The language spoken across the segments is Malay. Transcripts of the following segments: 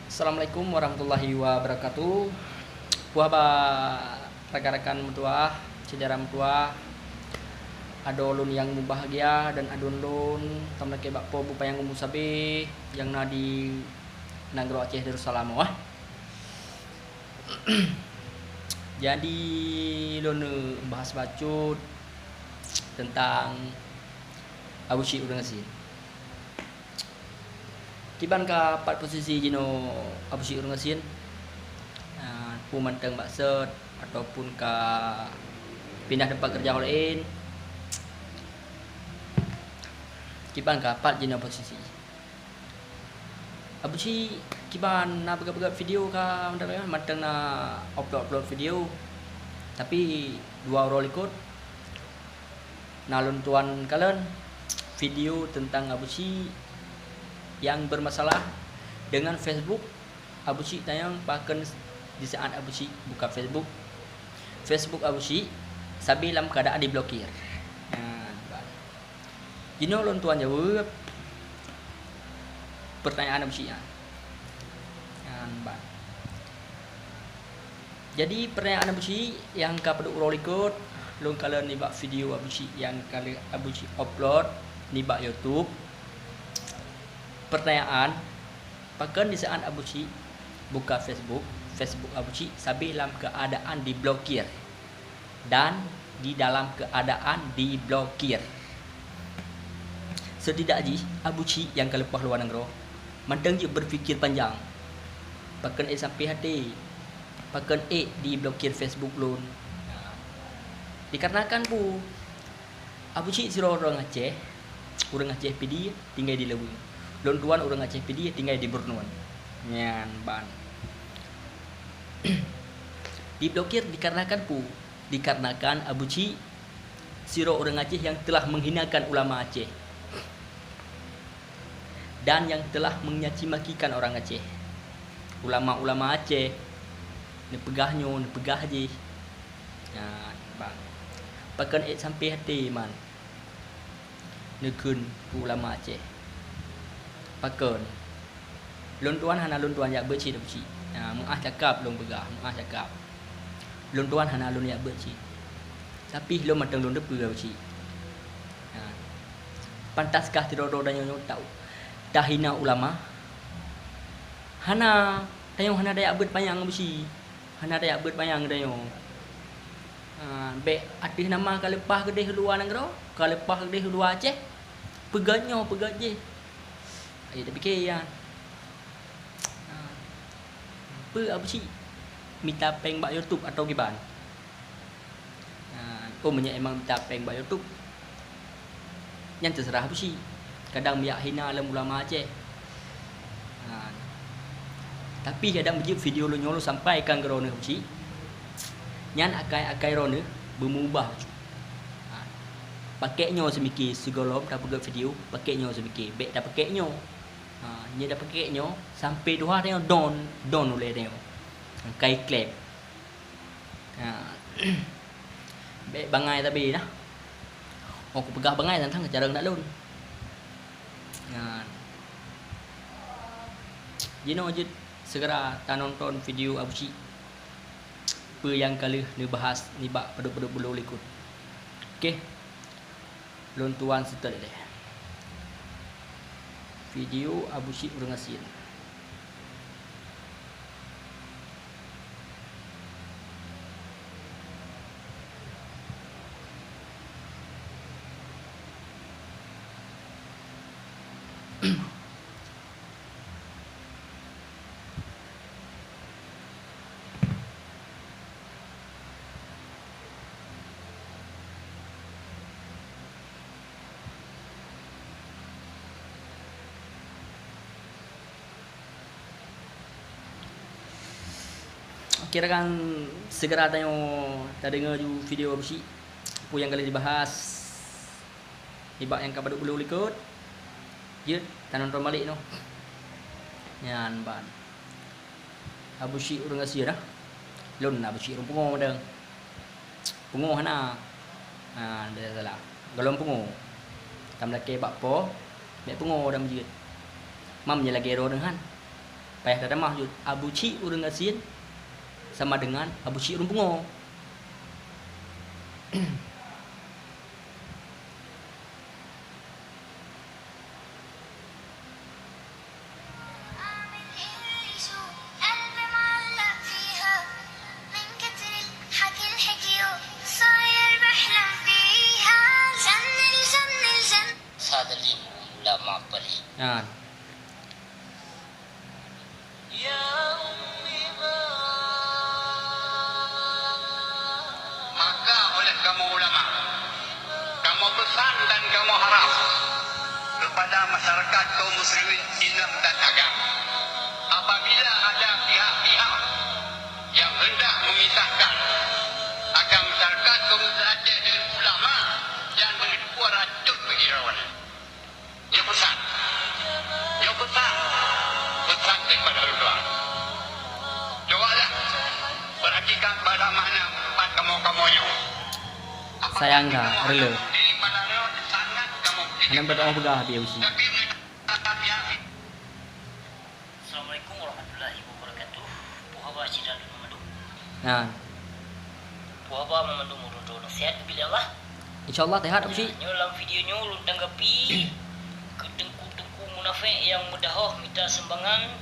Assalamualaikum warahmatullahi wabarakatuh. Puah ba rekan-rekan mutuah, saudara mutuah, adolun yang bahagia dan adun-dun tamlake bakpo bupa yang umusabe yang nadi Nagro Aceh Darussalam wah. Jadi lone bahas bacut tentang Abu Syik urang asin. Kiban ka 4 posisi jino Abu Syik urang asin. Pu manteng maksud ataupun ka pindah tempat kerja lain. Kiban ka 4 jino posisi. Abu Syik kiban na begat-begat video ka manteng na upload video. Tapi 2 orang ikut nalun tuan kalian video tentang Abu Syik yang bermasalah dengan Facebook. Abu Syik tayang paken di saat Abu Syik buka Facebook Abu Syik sabi dalam keadaan diblokir. Jino lon tuan jawab pertanyaan Abu Syik. Jadi pertanyaan Abu Syik yang ka pada urang ikut lon kalian ni bak video Abu Syik yang kali Abu Syik upload ni bak YouTube. Pertanyaan paken di saat Abu Syik buka Facebook Abu Syik sabi dalam keadaan diblokir dan di dalam keadaan diblokir. Setidaknya Abu Syik yang kelepah luar negara manteng je berfikir panjang. Paken sampai hati. Paken diblokir Facebook lun. Dikarenakan pu Abu Syik siro orang Aceh PD tinggal di Lewu. Lon tuan orang Aceh PD tinggal di Borneo. Nyan ban. Diblokir dikarenakan Abu Syik siro orang Aceh yang telah menghinakan ulama Aceh dan yang telah menyaci makikan orang Aceh. Ulama-ulama Aceh ni pegahnya, ni pegah je. Nyan ban. Paken sampai hati man. Nekun ulama Aceh. Paken lon tuan hana lon tuan yak berci Abu Syik. Muah cakap lon begah, muah cakap. Lon tuan hana lon yak berci. Tapi lon mateng lon depu Abu Syik. Pantaskah tirodo dan nyonya tahu dah hina ulama? Hana tayong hana dayak bet payang Abu Syik. Hana dayak bet payang tayong. Be artis nama kalepah kedeh luar negara, kalepah kedeh luar Aceh. Peganyo pegat je. Ai dah fikir ya. Abu Syik minta peng bak YouTube atau giban. Menyak emang minta peng bak YouTube. Yang terserah Abu Syik. Kadang biak hina alam ulama Aceh. Tapi kadang biji video lu nyolo sampai kan gerone Abu Syik. Nyan akai rone bermubah. Pakainya semikir segolom dah pegang video, pakainya semikir. Baik dah pakainya. Dia dah pakainya sampai 2 hari don oleh dia. Kai klep. Baik bangai tapi dah. Aku pegah bangai tentang cara nak lun. Jino je segera tak nonton video Abu Syik. Apa yang kali ni bahas ni bak peduk-peduk bulu likut. Okey. Lon tuan serta deh. Video Abu Syik urang asin. Kirakan segera tengok tak dengar ju video Abu Syik apa yang kali dibahas ibak yang kabar bulu ikut je tak nonton balik no. Nyan ban Abu Syik urang asin dah lon Abu Syik urang pungo madang pungo hana dia salah galon pungo tam laki bak po mek pungo dah mejit mam je lagi ro dengan Payah dah mah Abu Ci urang asin sama dengan Abu Ci urang bungo. Nah, maka oleh kamu ulama, kamu pesan dan kamu harap kepada masyarakat kaum muslimin Islam dan agama, apabila ada pihak-pihak yang hendak memisahkan akan masyarakat kaum muslimin dengan ulama yang begitu racun bagi rawan. Dia pesan daripada Allah. Cobalah perhatikan pada mana empat kamu-kamunya. sayang dah, rela. Anak berdoa begah dia usi. Assalamualaikum warahmatullahi wabarakatuh. Puhaba sidal memandu. Nah, Puhaba memandu murudo nasihat bila Allah. insyaallah tehat usi. Dalam videonya ulun tanggapi ketengku-tengku munafik yang mudahoh minta sumbangan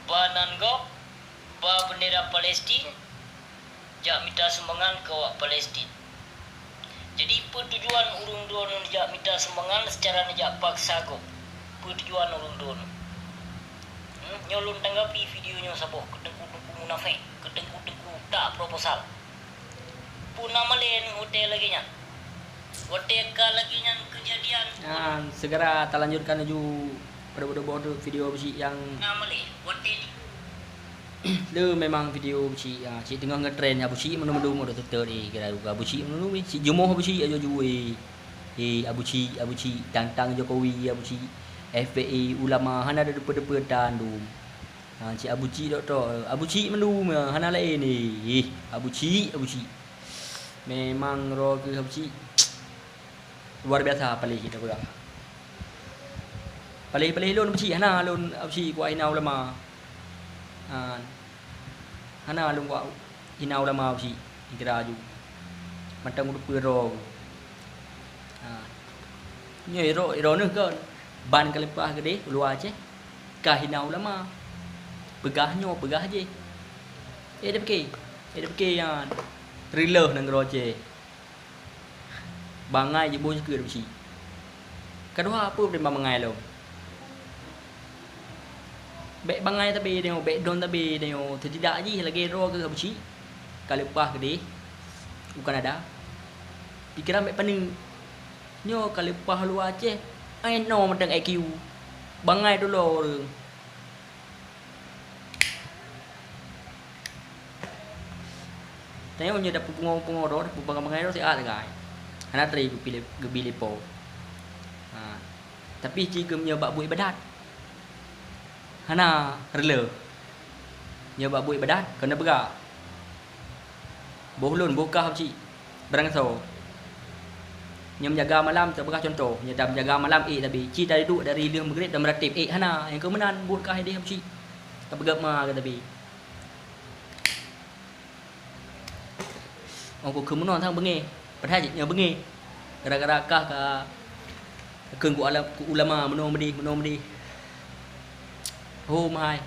bananggop ba bendera Palestin jak minta sumbangan ke wak Palestin. Jadi pertujuan urung dua jak minta sumbangan secara nejak paksa go. Pertujuan urung dua. Nyolun tanggapi videonya saboh ketengku-tengku munafik, ketengku-tengku tak proposal. Puna malen hotel lagi nya. Hotel ka lagi nya kejadian. Nah, segera kita lanjutkan laju pada bodoh video besi yang Namale hotel le memang video besi cik tengah ngetrend Abu Ci menu-menu dah tutur kira Abu Ci menu si Jumoh Abu Ci ajo juwe. Abu Ci tantang Jokowi Abu Ci FPI ulama hana ada depa-depa dan tu. Cik Abu Ci doktor Abu Ci menu hana lain ni. Abu Ci memang ro ke Abu Ci luar biasa paling kita pula. Paling lon Abu Ci hana lon Abu Ci kuat ina ulama. Hana lung kuat ina ulama Abu Ci kira aju. Matang udah pero. Ni ro ni kan ban kelepah gede luar je. Kah ina ulama. Begahnya begah je. Dia fikir yang thriller nang ro je. Bangai je bos ke Abu Ci. Kedua apa dia bangai lo. Baik bangai tapi dia baik don tapi dia tidak je lagi ro ke Abu Ci. Kalau pah gede bukan ada. Pikiran baik pening. Nyo kalau pah luar je. Ai no macam IQ. Bangai dulu. Tengok nya dah pungo-pungo ro, bangai ro si a gai. Hana tri pilih gebili po. Tapi jika nya bak buat ibadat. Hana rela. Nya bak buat ibadat kena bergerak. Bohlun bokah Abu Ci. Berangso. Nya menjaga malam tak berah contoh. Nya dah menjaga malam tapi ci tadi duduk dari 5 maghrib dan meratib hana yang kemenan buat kah dia Abu Ci. Tak bergerak mah ke tapi. Aku kemenon thang bengi. Padahal nya bengi. Gara-gara kah ka keun ku ulama meno medi. Oh mai.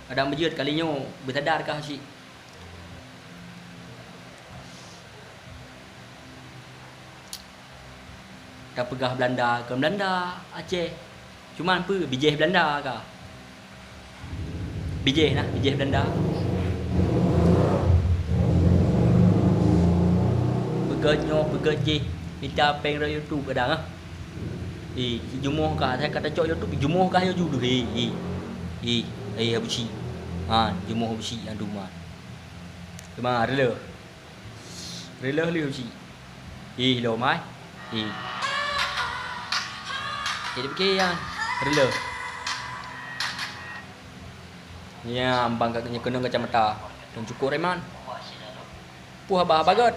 Ada berjud kalinya bertadar kah Ci. Dah pegah Belanda ke Belanda Aceh. Cuman apa bijih Belanda kah? Bijih Belanda. Bekerja minta peng ra YouTube kadang jumuh kah saya kata cok YouTube jumuh kah yo judu Abu Ci. Jumuh Abu Ci yang rumah. Cuma rela Abu Ci. Lo mai. Jadi fikir yang rela. Ya ambang katanya kena kacamata. Dan cukup Reman. Puh abah bagot.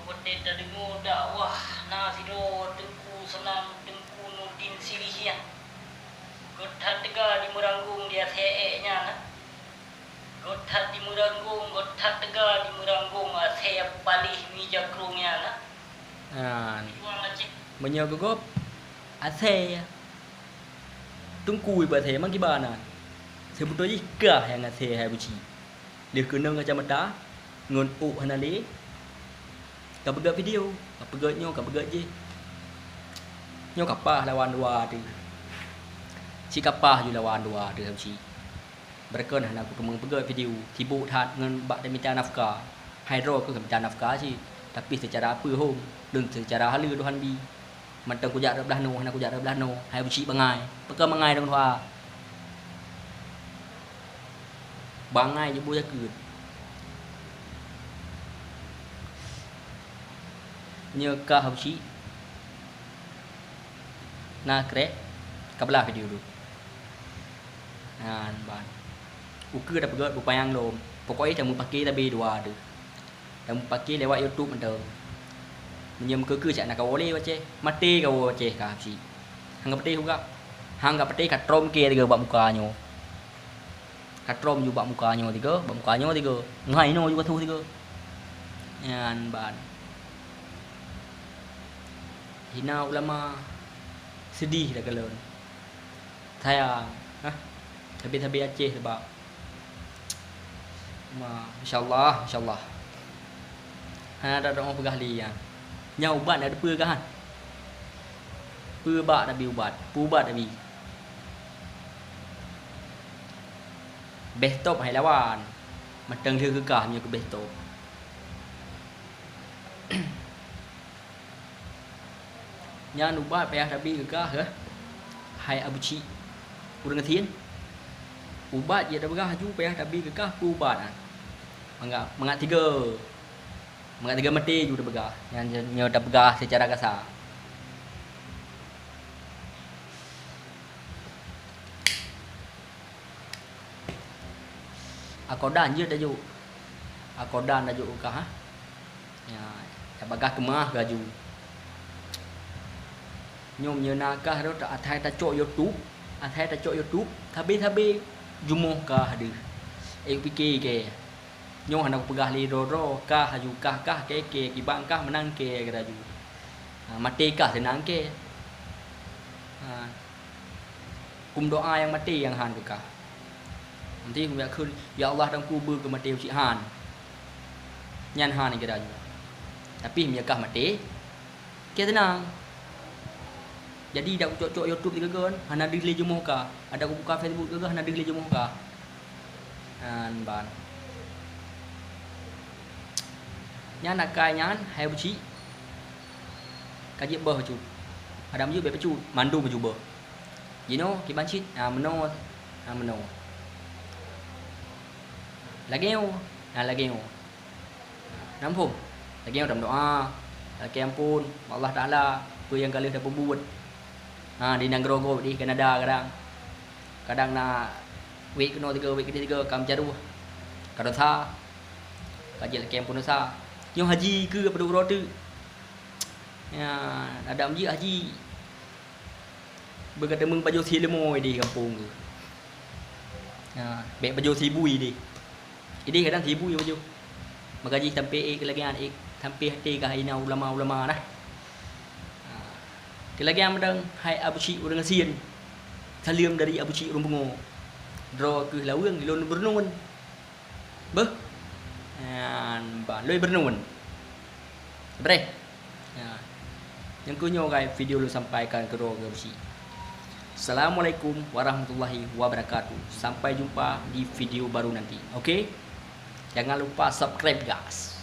Hotel dari muda wah nasido tengku senang tengku Nurdin Silihian. Gothat tega di meranggung dia theeknya na. Gothat di meranggung, gothat tega di meranggung the palih mija krungnya na. à Tuang aja. mà nhờ cái góp xe tung cùi bà thế mang cái bà này thế bút gì cả hàng xe hay bút chi lihat ke nang macam mata ngon u hanale ka pegat video ka pegat je nyo kapah lawan dua tu si kapah ju lawan dua tu si berken hana aku kemeng pegat video sibuk that ngan bak dia minta nafkah hydro ke minta nafkah si tapi secara apa hom đừng secara halu Tuhan bi macam ku jak belah no hana ku jak belah no hai buci bangai pekan bangai dong thua bangai je bu jakut nhờ ca học sĩ na kre kabla video dulu ban ukur dah pegat upayang lom pokoknya kamu pakai tapi dua tu kamu pakai lewat YouTube macam menyem ke cak nak kau boleh baca mati kau baca ka học sĩ hang peti juga hang peti kat trom ke tiga bak mukanya kat trom juga bak mukanya tiga ngai no juga thu tiga ban hina ulama sedih dah kalau saya tapi Aceh sebab insyaallah ada orang pegah li nya ubat ada apa kan ubat dah bi ubat dah bi best top hai lawan macam dia gegah punya ke best top Nyan ubat payah tapi gegah ke hai abuci urang thiên ubat je dah begah ju payah tapi gegah ubat mengat tiga mati ju dah begah yang dah begah secara kasar akodan je dah ju kah ya dah begah kemah gaju nhom như na ka ro ta athai ta cho YouTube thabi jumoh ka hadu APK ke nyo hana pegah li ro ka haju ka ke ki bang ka menang ke raju mati ka senang ke kum doa yang mati yang han ka nanti kum ya khun ya Allah dang kubur ke mati si han nyan han ni ke raju tapi mi ka mati ke tenang jadi dak cocok YouTube tiga kan hana dili jemuh ka ada aku buka Facebook ke hana dili jemuh ka ban nyan nak kai nyan hai buci kaji beh cu ada maju be cu mandu maju beh you know ki ban chit meno lagi yo nampung lagi yo dalam doa lagi ampun Allah Taala apa yang kalian dah berbuat di Nagrogo di Kanada kadang na week no tiga kam jaru kadang sa kaji lagi ampun sa yang haji ke pada urut tu ada mji haji berkata meng baju si lemoy di kampung tu be baju si bui di ini kadang si bui baju magaji sampai ke lagi sampai hati ka ina ulama nah Kelagian medang hai abuci urang sian saliam dari abuci urang bungo dro ke lawang lon bernun beh ban loi bernun bre yang kunyo guys video lu sampaikan ke ro abuci. Assalamualaikum warahmatullahi wabarakatuh, sampai jumpa di video baru nanti. Oke, jangan lupa subscribe guys.